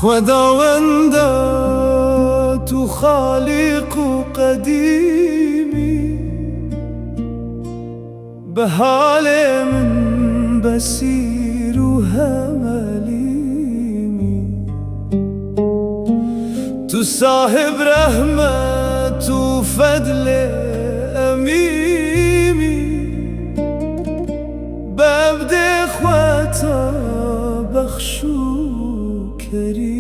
خداوندا تو خالق و قدیمی، به حال من بصیر و هم علیمی. تو صاحب رحمت و فضل امیمی، به عبد خواتا بخش و کریمی.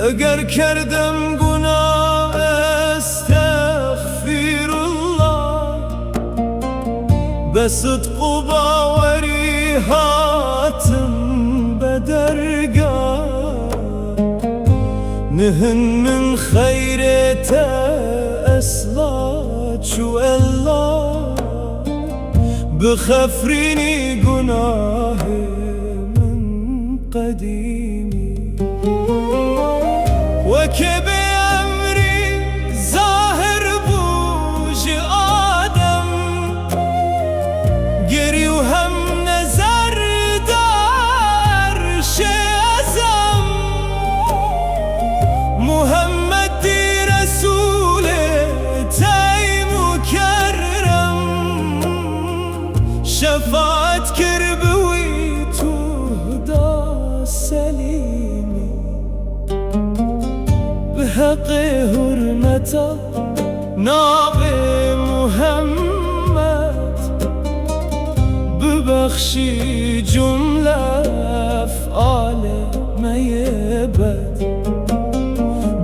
اگر کردم گناه استغفرالله، به صدق و باوری هاتم به درگاه. نهن من خیرت اصلا چو الله، بخفرینی گناه من قدیمی. و که به امری ظاهر بوج آدم، گری و هم نظر در شعظم. محمد دی رسول تای مکرم، شفاعت کر بوی تو دا سلیمی. به حق حرمتا ناب محمد، ببخشی جمله افعال میبد.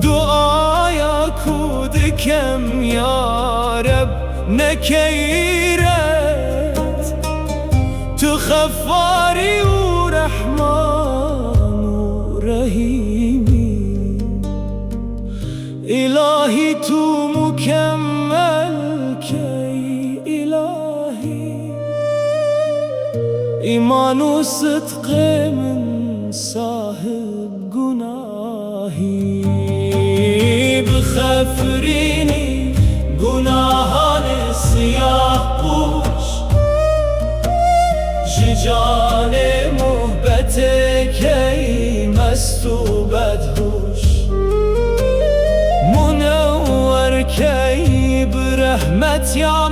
دعایا کود کم یا رب نکیرت، تو غفاری و رحمان و رحیمی. الهی تو مکمل کی الهی، ایمان و صدق من صاحب گناهی. بخفرینی گناهان سیاه پوش، جان محبت کی مست و بدهوش. منور کی برحمت یا